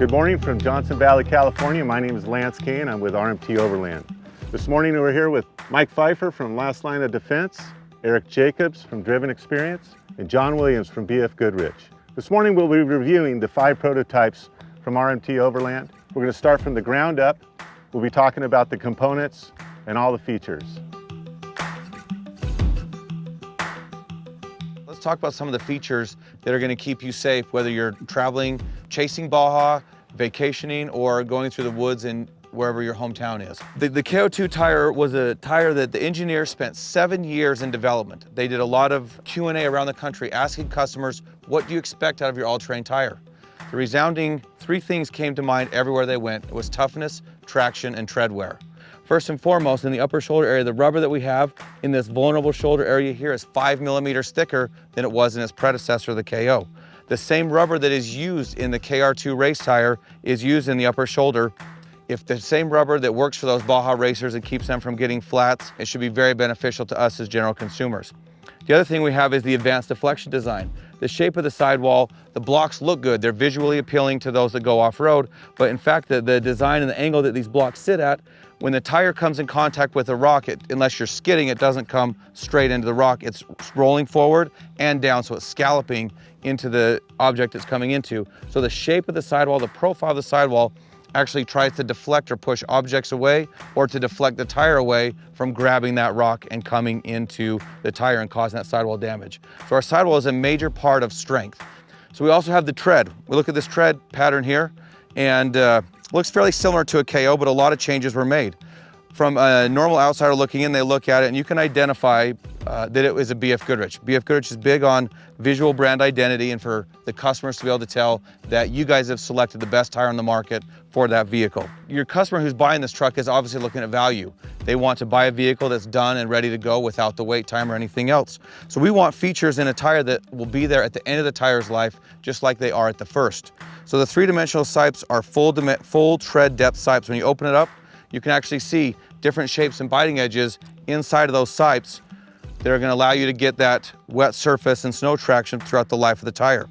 Good morning from Johnson Valley, California. My name is Lance Kane. I'm with RMT Overland. This morning we're here with Mike Pfeiffer from Last Line of Defense, Eric Jacobs from Driven Experience, and John Williams from BFGoodrich. This morning we'll be reviewing the 5 prototypes from RMT Overland. We're going to start from the ground up. We'll be talking about the components and all the features. Let's talk about some of the features that are going to keep you safe, whether you're traveling, chasing Baja, vacationing, or going through the woods and wherever your hometown is. The KO2 tire was a tire that the engineers spent 7 years in development. They did a lot of Q&A around the country asking customers, what do you expect out of your all-terrain tire? The resounding 3 things came to mind everywhere they went. It was toughness, traction, and tread wear. First and foremost, in the upper shoulder area, the rubber that we have in this vulnerable shoulder area here is 5 millimeters thicker than it was in its predecessor, the KO. The same rubber that is used in the KR2 race tire is used in the upper shoulder. If the same rubber that works for those Baja racers and keeps them from getting flats, it should be very beneficial to us as general consumers. The other thing we have is the advanced deflection design. The shape of the sidewall, the blocks look good. They're visually appealing to those that go off-road, but in fact, the design and the angle that these blocks sit at, when the tire comes in contact with a rock, unless you're skidding, it doesn't come straight into the rock. It's rolling forward and down, so it's scalloping into the object it's coming into. So the shape of the sidewall, the profile of the sidewall, actually tries to deflect or push objects away, or to deflect the tire away from grabbing that rock and coming into the tire and causing that sidewall damage. So our sidewall is a major part of strength. So we also have the tread. We look at this tread pattern here, and looks fairly similar to a KO, but a lot of changes were made. From a normal outsider looking in, they look at it and you can identify that it was a BFGoodrich. BFGoodrich is big on visual brand identity and for the customers to be able to tell that you guys have selected the best tire on the market for that vehicle. Your customer who's buying this truck is obviously looking at value. They want to buy a vehicle that's done and ready to go without the wait time or anything else. So we want features in a tire that will be there at the end of the tire's life, just like they are at the first. So the 3-dimensional sipes are full tread depth sipes. When you open it up, you can actually see different shapes and biting edges inside of those sipes that are going to allow you to get that wet surface and snow traction throughout the life of the tire.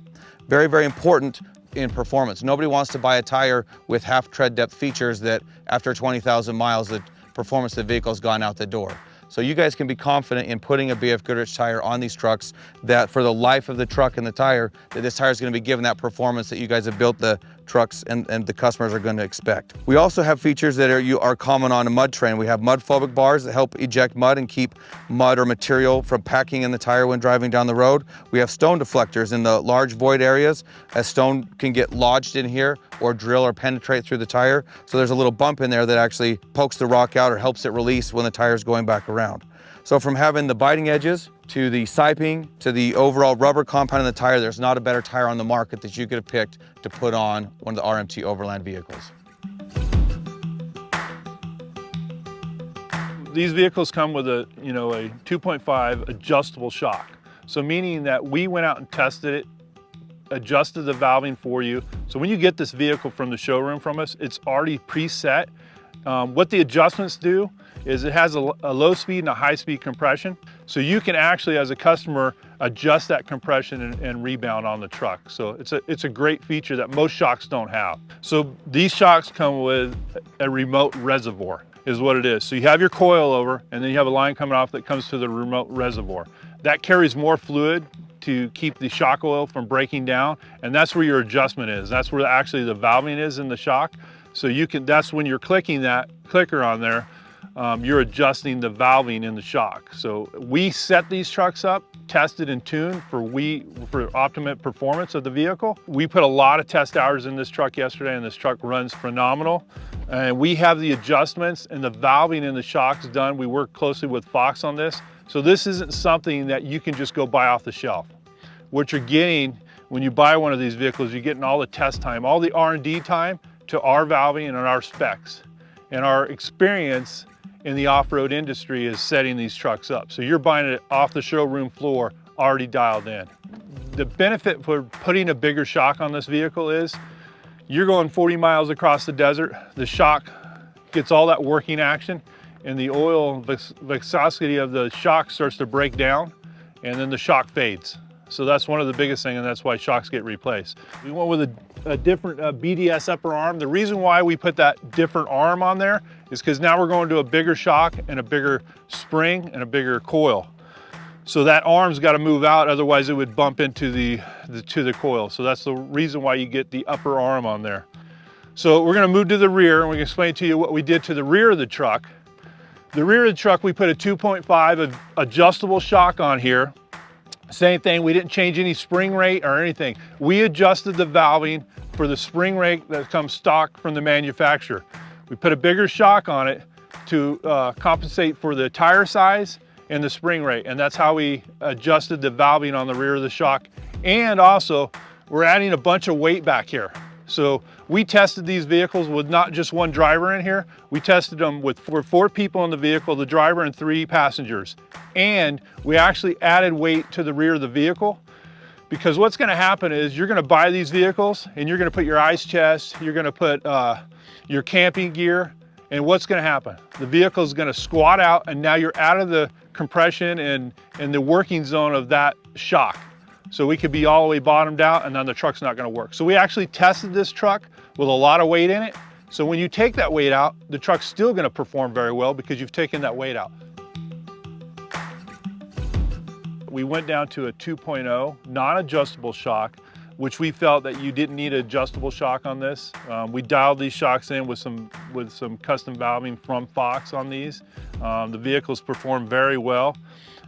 Very, very important in performance. Nobody wants to buy a tire with half tread depth features that after 20,000 miles, the performance of the vehicle has gone out the door. So you guys can be confident in putting a BFGoodrich tire on these trucks that for the life of the truck and the tire, that this tire is going to be given that performance that you guys have built the trucks and the customers are going to expect. We also have features that are common on a mud terrain. We have mud phobic bars that help eject mud and keep mud or material from packing in the tire when driving down the road. We have stone deflectors in the large void areas, as stone can get lodged in here or drill or penetrate through the tire. So there's a little bump in there that actually pokes the rock out or helps it release when the tire is going back around. So from having the biting edges to the siping to the overall rubber compound in the tire, there's not a better tire on the market that you could have picked to put on one of the RMT Overland vehicles. These vehicles come with a 2.5 adjustable shock. So meaning that we went out and tested it, adjusted the valving for you. So when you get this vehicle from the showroom from us, it's already preset. What the adjustments do is it has a low speed and a high speed compression. So you can actually, as a customer, adjust that compression and rebound on the truck. So it's a great feature that most shocks don't have. So these shocks come with a remote reservoir, is what it is. So you have your coil over, and then you have a line coming off that comes to the remote reservoir. That carries more fluid to keep the shock oil from breaking down, and that's where your adjustment is. That's where actually the valving is in the shock. So that's when you're clicking that clicker on there, you're adjusting the valving in the shock. So we set these trucks up, tested and tuned for optimum performance of the vehicle. We put a lot of test hours in this truck yesterday, and this truck runs phenomenal. And we have the adjustments and the valving in the shocks done. We work closely with Fox on this. So this isn't something that you can just go buy off the shelf. What you're getting when you buy one of these vehicles, you're getting all the test time, all the R&D time to our valving and our specs. And our experience in the off-road industry is setting these trucks up. So you're buying it off the showroom floor, already dialed in. The benefit for putting a bigger shock on this vehicle is you're going 40 miles across the desert, the shock gets all that working action, and the oil viscosity of the shock starts to break down, and then the shock fades. So that's one of the biggest things, and that's why shocks get replaced. We went with a different BDS upper arm. The reason why we put that different arm on there is because now we're going to a bigger shock and a bigger spring and a bigger coil. So that arm's got to move out, otherwise it would bump into the coil. So that's the reason why you get the upper arm on there. So we're going to move to the rear, and we can explain to you what we did to the rear of the truck. The rear of the truck, we put a 2.5 adjustable shock on here. Same thing, we didn't change any spring rate or anything. We adjusted the valving for the spring rate that comes stock from the manufacturer. We put a bigger shock on it to compensate for the tire size and the spring rate, and that's how we adjusted the valving on the rear of the shock. And also, we're adding a bunch of weight back here. So we tested these vehicles with not just one driver in here. We tested them with 4 people in the vehicle, the driver and 3 passengers. And we actually added weight to the rear of the vehicle, because what's gonna happen is you're gonna buy these vehicles and you're gonna put your ice chest, you're gonna put your camping gear, and what's gonna happen? The vehicle is gonna squat out, and now you're out of the compression and the working zone of that shock. So we could be all the way bottomed out, and then the truck's not gonna work. So we actually tested this truck with a lot of weight in it. So when you take that weight out, the truck's still gonna perform very well because you've taken that weight out. We went down to a 2.0 non-adjustable shock, which we felt that you didn't need an adjustable shock on this. We dialed these shocks in with some custom valving from Fox on these. The vehicles perform very well.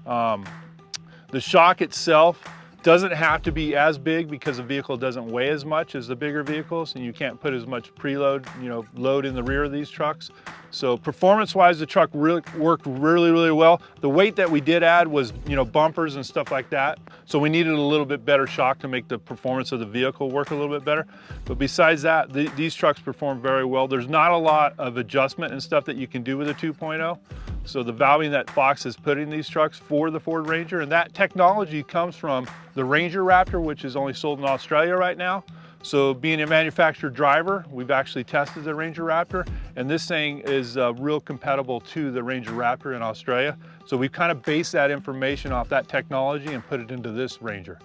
The shock itself doesn't have to be as big because the vehicle doesn't weigh as much as the bigger vehicles, and you can't put as much preload, load in the rear of these trucks. So performance-wise, the truck worked really well. The weight that we did add was, bumpers and stuff like that. So we needed a little bit better shock to make the performance of the vehicle work a little bit better. But besides that, these trucks perform very well. There's not a lot of adjustment and stuff that you can do with a 2.0. So the valving that Fox has put in these trucks for the Ford Ranger, and that technology comes from the Ranger Raptor, which is only sold in Australia right now. So being a manufacturer driver, we've actually tested the Ranger Raptor, and this thing is real compatible to the Ranger Raptor in Australia. So we've kind of based that information off that technology and put it into this Ranger.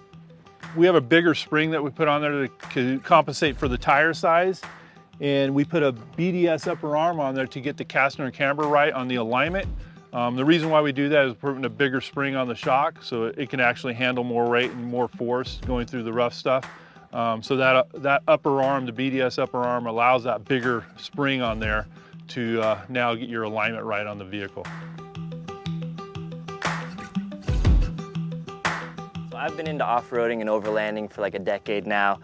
We have a bigger spring that we put on there to compensate for the tire size. And we put a BDS upper arm on there to get the caster and camber right on the alignment. The reason why we do that is putting a bigger spring on the shock so it can actually handle more weight and more force going through the rough stuff. So that upper arm, the BDS upper arm, allows that bigger spring on there to now get your alignment right on the vehicle. So I've been into off-roading and overlanding for like a decade now,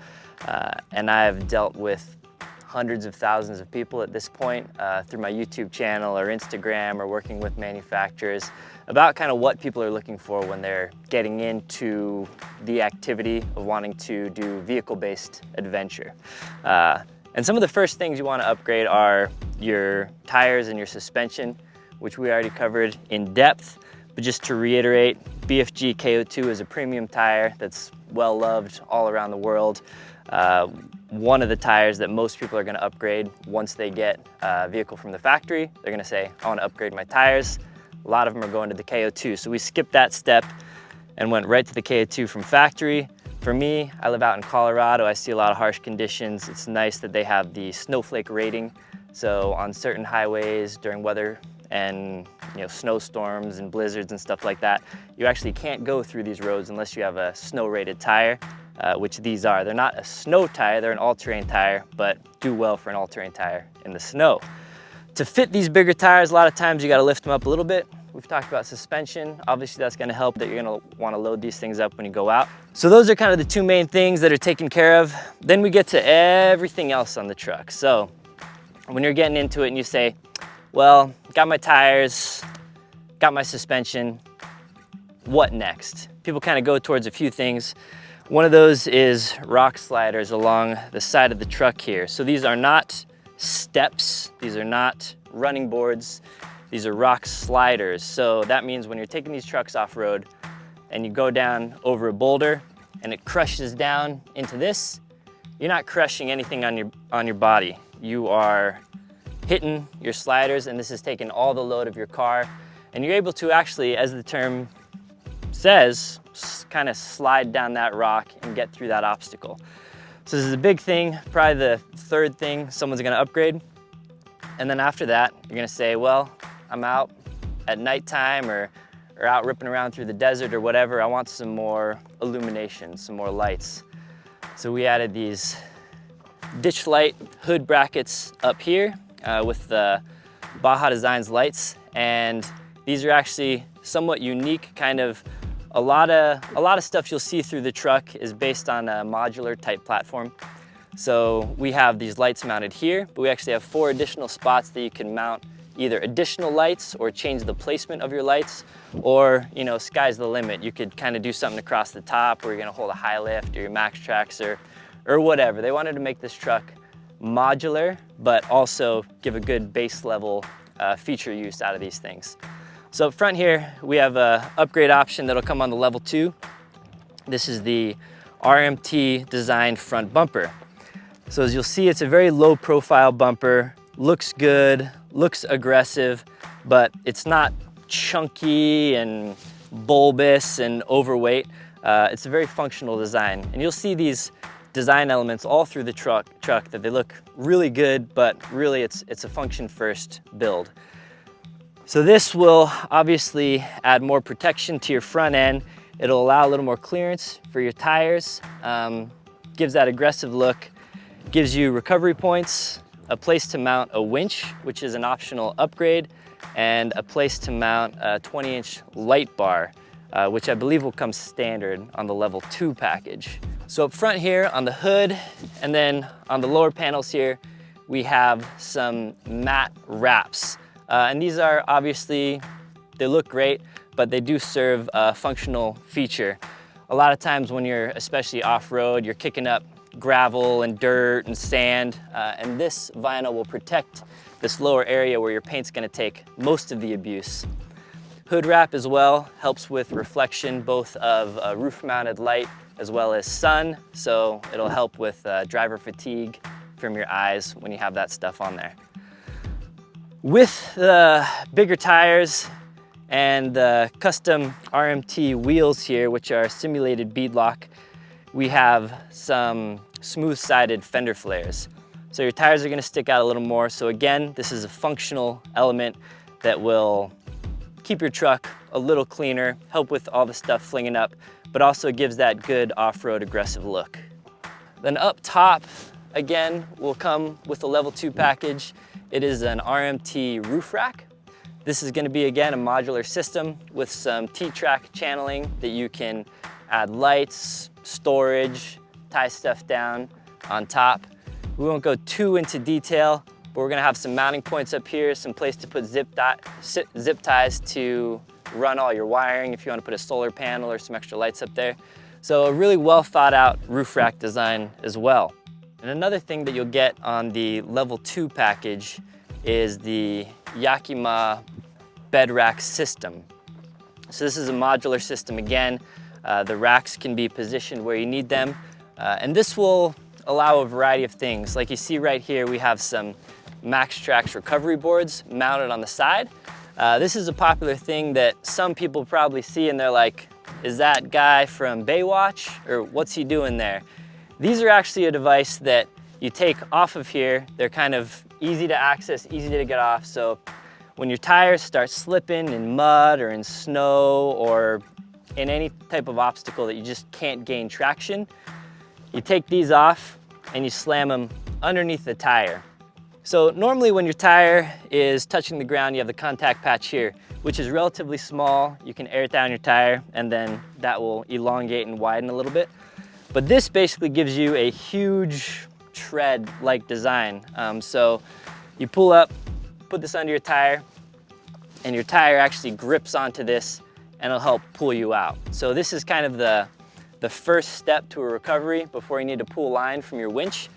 and I've dealt with hundreds of thousands of people at this point through my YouTube channel or Instagram or working with manufacturers about kind of what people are looking for when they're getting into the activity of wanting to do vehicle-based adventure. And some of the first things you want to upgrade are your tires and your suspension, which we already covered in depth. But just to reiterate, BFG KO2 is a premium tire that's well loved all around the world. One of the tires that most people are going to upgrade once they get a vehicle from the factory. They're going to say, I want to upgrade my tires. A lot of them are going to the KO2. So we skipped that step and went right to the KO2 from factory. For me, I live out in Colorado. I see a lot of harsh conditions. It's nice that they have the snowflake rating. So on certain highways during weather and snowstorms and blizzards and stuff like that, you actually can't go through these roads unless you have a snow rated tire. Which these are. They're not a snow tire, they're an all-terrain tire, but do well for an all-terrain tire in the snow. To fit these bigger tires, a lot of times you gotta lift them up a little bit. We've talked about suspension. Obviously that's gonna help that you're gonna wanna load these things up when you go out. So those are kind of the 2 main things that are taken care of. Then we get to everything else on the truck. So when you're getting into it and you say, well, got my tires, got my suspension, what next? People kind of go towards a few things. One of those is rock sliders along the side of the truck here. So these are not steps, these are not running boards, these are rock sliders. So that means when you're taking these trucks off-road and you go down over a boulder and it crushes down into this, you're not crushing anything on your body. You are hitting your sliders, and this is taking all the load of your car, and you're able to actually, as the term says, kind of slide down that rock and get through that obstacle. So this is a big thing, probably the third thing someone's gonna upgrade. And then after that, you're gonna say, well, I'm out at nighttime or out ripping around through the desert or whatever. I want some more illumination, some more lights. So we added these ditch light hood brackets up here with the Baja Designs lights. And these are actually somewhat unique, kind of a lot of stuff you'll see through the truck is based on a modular type platform. So we have these lights mounted here, but we actually have 4 additional spots that you can mount either additional lights or change the placement of your lights, or, you know, sky's the limit. You could kind of do something across the top where you're gonna hold a high lift or your max tracks or whatever. They wanted to make this truck modular, but also give a good base level feature use out of these things. So up front here, we have a upgrade option that'll come on the level 2. This is the RMT designed front bumper. So as you'll see, it's a very low profile bumper, looks good, looks aggressive, but it's not chunky and bulbous and overweight. It's a very functional design. And you'll see these design elements all through the truck that they look really good, but really it's a function first build. So this will obviously add more protection to your front end. It'll allow a little more clearance for your tires, gives that aggressive look, gives you recovery points, a place to mount a winch, which is an optional upgrade, and a place to mount a 20-inch light bar, which I believe will come standard on the level 2 package. So up front here on the hood, and then on the lower panels here, we have some matte wraps. And these are obviously, they look great, but they do serve a functional feature. A lot of times when you're especially off-road, you're kicking up gravel and dirt and sand, and this vinyl will protect this lower area where your paint's gonna take most of the abuse. Hood wrap as well helps with reflection both of roof-mounted light as well as sun, so it'll help with driver fatigue from your eyes when you have that stuff on there. With the bigger tires and the custom RMT wheels here, which are simulated beadlock, we have some smooth-sided fender flares. So your tires are gonna stick out a little more. So again, this is a functional element that will keep your truck a little cleaner, help with all the stuff flinging up, but also gives that good off-road aggressive look. Then up top, again, will come with the level 2 package. It is an RMT roof rack. This is gonna be, again, a modular system with some T-track channeling that you can add lights, storage, tie stuff down on top. We won't go too into detail, but we're gonna have some mounting points up here, some place to put zip ties to run all your wiring if you wanna put a solar panel or some extra lights up there. So a really well thought out roof rack design as well. And another thing that you'll get on the level 2 package is the Yakima bed rack system. So this is a modular system again. The racks can be positioned where you need them. And this will allow a variety of things. Like you see right here, we have some Max Trax recovery boards mounted on the side. This is a popular thing that some people probably see and they're like, is that guy from Baywatch or what's he doing there? These are actually a device that you take off of here. They're kind of easy to access, easy to get off. So when your tires start slipping in mud or in snow or in any type of obstacle that you just can't gain traction, you take these off and you slam them underneath the tire. So normally when your tire is touching the ground, you have the contact patch here, which is relatively small. You can air it down your tire and then that will elongate and widen a little bit. But this basically gives you a huge tread-like design. So you pull up, put this under your tire, and your tire actually grips onto this and it'll help pull you out. So this is kind of the first step to a recovery before you need to pull line from your winch.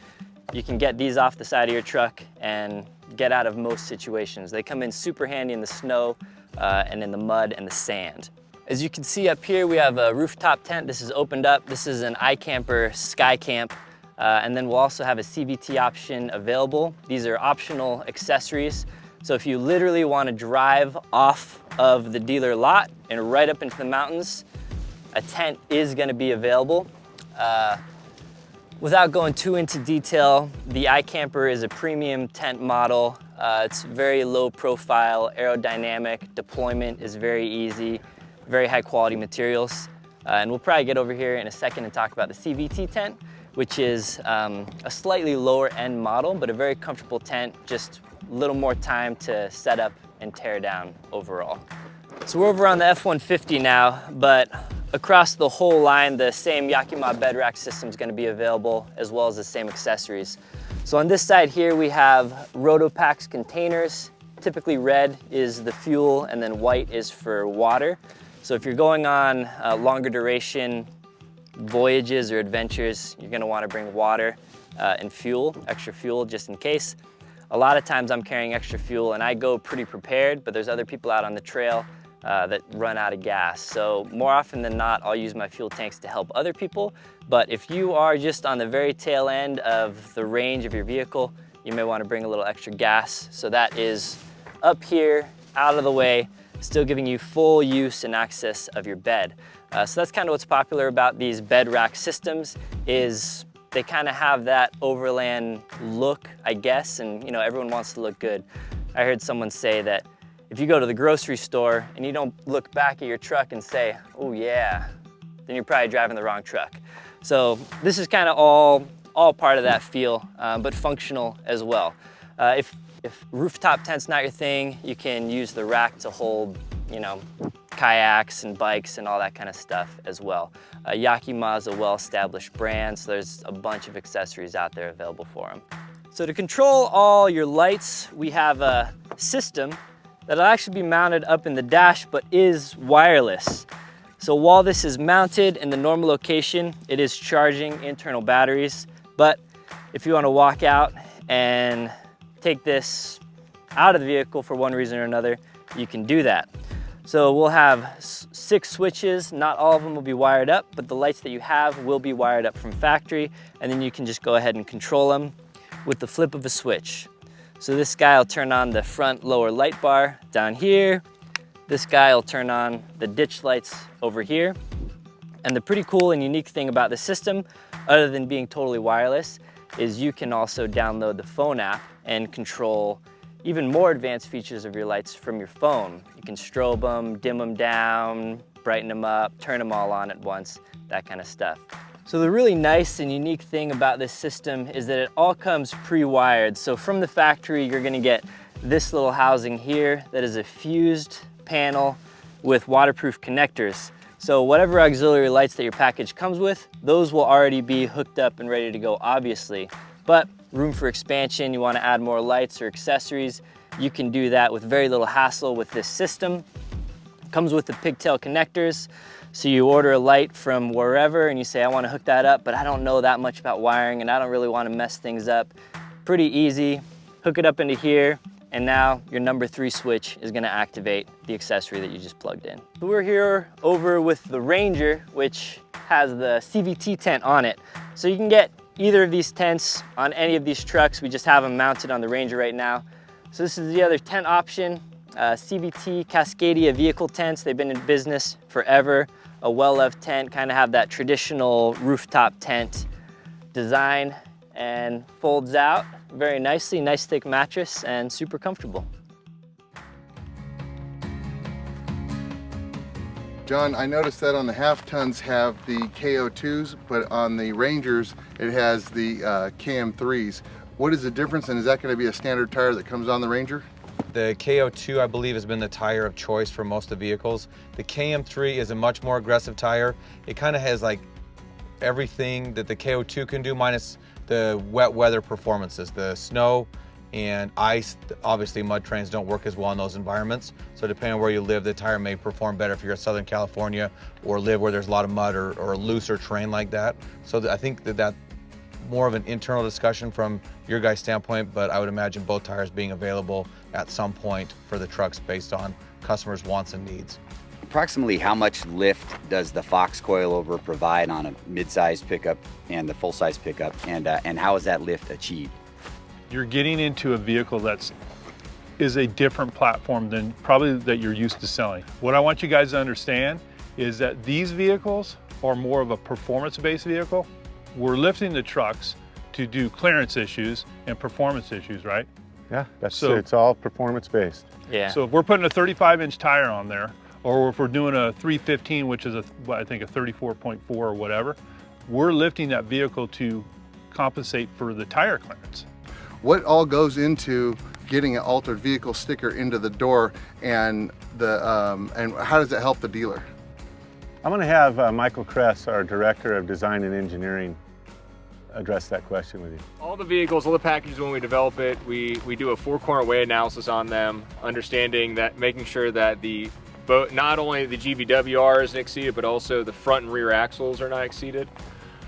You can get these off the side of your truck and get out of most situations. They come in super handy in the snow and in the mud and the sand. As you can see up here, we have a rooftop tent. This is opened up. This is an iCamper Sky Camp. And then we'll also have a CVT option available. These are optional accessories. So if you literally want to drive off of the dealer lot and right up into the mountains, a tent is going to be available. Without going too into detail, the iCamper is a premium tent model. It's very low profile, aerodynamic, deployment is very easy, very high quality materials. And we'll probably get over here in a second and talk about the CVT tent, which is a slightly lower end model, but a very comfortable tent, just a little more time to set up and tear down overall. So we're over on the F-150 now, but across the whole line, the same Yakima bed rack system is going to be available, as well as the same accessories. So on this side here, we have Rotopax containers. Typically red is the fuel, and then white is for water. So if you're going on longer duration voyages or adventures, you're going to want to bring water and fuel, extra fuel, just in case. A lot of times I'm carrying extra fuel, and I go pretty prepared, but there's other people out on the trail that run out of gas. So more often than not, I'll use my fuel tanks to help other people. But if you are just on the very tail end of the range of your vehicle, you may want to bring a little extra gas. So that is up here, out of the way, still giving you full use and access of your bed. So that's kind of what's popular about these bed rack systems, is they kind of have that overland look, I guess, and you know, everyone wants to look good. I heard someone say that if you go to the grocery store and you don't look back at your truck and say, oh yeah, then you're probably driving the wrong truck. So this is kind of all part of that feel, but functional as well. If rooftop tent's not your thing, you can use the rack to hold, you know, kayaks and bikes and all that kind of stuff as well. Yakima is a well-established brand, so there's a bunch of accessories out there available for them. So to control all your lights, we have a system that'll actually be mounted up in the dash, but is wireless. So while this is mounted in the normal location, it is charging internal batteries. But if you want to walk out and take this out of the vehicle for one reason or another, you can do that. So we'll have 6 switches. Not all of them will be wired up, but the lights that you have will be wired up from factory, and then you can just go ahead and control them with the flip of a switch. So this guy will turn on the front lower light bar down here. This guy will turn on the ditch lights over here. And the pretty cool and unique thing about the system, other than being totally wireless, is you can also download the phone app and control even more advanced features of your lights from your phone. You can strobe them, dim them down, brighten them up, turn them all on at once, that kind of stuff. So the really nice and unique thing about this system is that it all comes pre-wired. So from the factory, you're gonna get this little housing here that is a fused panel with waterproof connectors. So whatever auxiliary lights that your package comes with, those will already be hooked up and ready to go, obviously. But room for expansion, you wanna add more lights or accessories, you can do that with very little hassle with this system. It comes with the pigtail connectors. So you order a light from wherever and you say, I want to hook that up, but I don't know that much about wiring and I don't really want to mess things up. Pretty easy. Hook it up into here, and now your number 3 switch is going to activate the accessory that you just plugged in. So we're here over with the Ranger, which has the CVT tent on it. So you can get either of these tents on any of these trucks. We just have them mounted on the Ranger right now. So this is the other tent option. CVT Cascadia vehicle tents. They've been in business forever. A well-loved tent, kind of have that traditional rooftop tent design, and folds out very nicely, nice thick mattress, and super comfortable. John, I noticed that on the half tons have the KO2s, but on the Rangers it has the KM3s. What is the difference, and is that going to be a standard tire that comes on the Ranger? The KO2, I believe, has been the tire of choice for most of the vehicles. The KM3 is a much more aggressive tire. It kind of has like everything that the KO2 can do, minus the wet weather performances. The snow and ice, obviously mud trains don't work as well in those environments. So depending on where you live, the tire may perform better if you're in Southern California or live where there's a lot of mud or looser terrain like that. So I think that more of an internal discussion from your guys' standpoint, but I would imagine both tires being available at some point for the trucks based on customers' wants and needs. Approximately how much lift does the Fox coilover provide on a mid-size pickup and the full-size pickup, and how is that lift achieved? You're getting into a vehicle is a different platform than probably that you're used to selling. What I want you guys to understand is that these vehicles are more of a performance-based vehicle. We're lifting the trucks to do clearance issues and performance issues, right? Yeah, So- it's all performance based. Yeah. So if we're putting a 35-inch tire on there, or if we're doing a 315, which is I think a 34.4 or whatever, we're lifting that vehicle to compensate for the tire clearance. What all goes into getting an altered vehicle sticker into the door, and how does it help the dealer? I'm going to have Michael Kress, our Director of Design and Engineering, address that question with you. All the vehicles, all the packages, when we develop it, we do a four-corner weight analysis on them, understanding that, making sure that not only the GVWR isn't exceeded, but also the front and rear axles are not exceeded.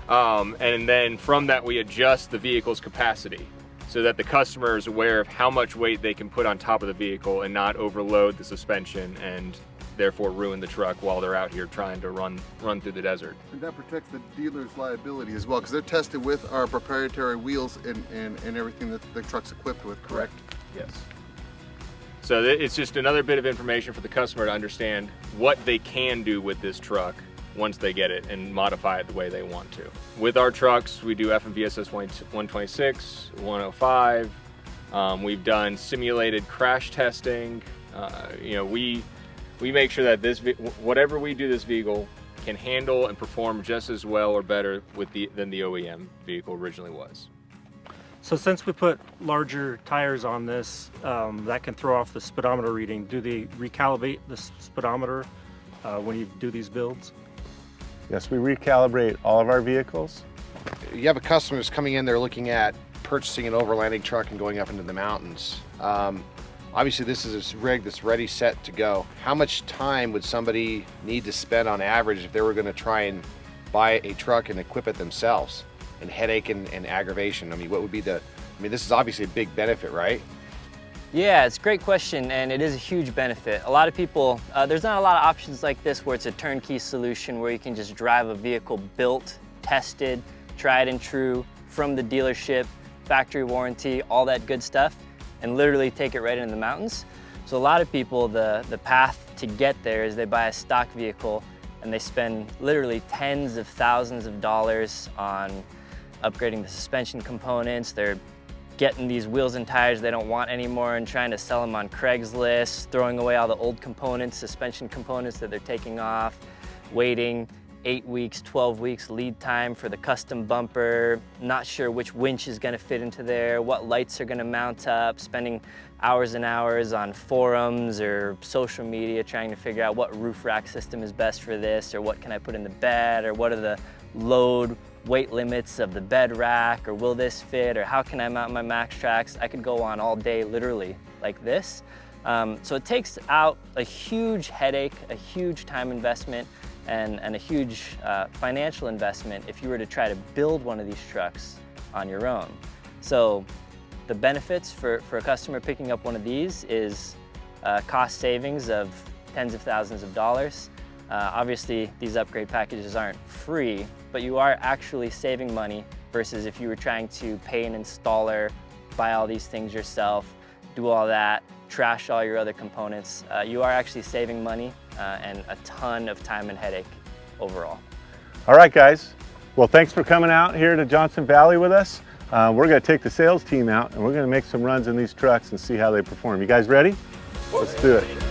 And then from that, we adjust the vehicle's capacity so that the customer is aware of how much weight they can put on top of the vehicle and not overload the suspension and therefore ruin the truck while they're out here trying to run through the desert. And that protects the dealer's liability as well, because they're tested with our proprietary wheels and everything that the truck's equipped with, correct? Yes. So it's just another bit of information for the customer to understand what they can do with this truck once they get it and modify it the way they want to. With our trucks, we do FMVSS 126, 105. We've done simulated crash testing. We make sure that whatever we do this vehicle can handle and perform just as well or better than the OEM vehicle originally was. So since we put larger tires on this, that can throw off the speedometer reading. Do they recalibrate the speedometer when you do these builds? Yes, we recalibrate all of our vehicles. You have a customer who's coming in there looking at purchasing an overlanding truck and going up into the mountains. Obviously this is a rig that's ready, set to go. How much time would somebody need to spend on average if they were going to try and buy a truck and equip it themselves? And headache and aggravation. I mean, what would be this is obviously a big benefit, right? Yeah, it's a great question, and it is a huge benefit. A lot of people, there's not a lot of options like this where it's a turnkey solution where you can just drive a vehicle built, tested, tried and true from the dealership, factory warranty, all that good stuff, and literally take it right into the mountains. So a lot of people, the path to get there is they buy a stock vehicle and they spend literally tens of thousands of dollars on upgrading the suspension components. They're getting these wheels and tires they don't want anymore and trying to sell them on Craigslist, throwing away all the old components, suspension components that they're taking off, waiting 8 weeks, 12 weeks lead time for the custom bumper, not sure which winch is gonna fit into there, what lights are gonna mount up, spending hours and hours on forums or social media trying to figure out what roof rack system is best for this, or what can I put in the bed, or what are the load weight limits of the bed rack, or will this fit, or how can I mount my max tracks. I could go on all day literally like this. So it takes out a huge headache, a huge time investment, and a huge financial investment if you were to try to build one of these trucks on your own. So the benefits for a customer picking up one of these is cost savings of tens of thousands of dollars. Obviously, these upgrade packages aren't free, but you are actually saving money versus if you were trying to pay an installer, buy all these things yourself, do all that, trash all your other components. You are actually saving money and a ton of time and headache overall. All right, guys. Well, thanks for coming out here to Johnson Valley with us. We're going to take the sales team out and we're going to make some runs in these trucks and see how they perform. You guys ready? Let's do it.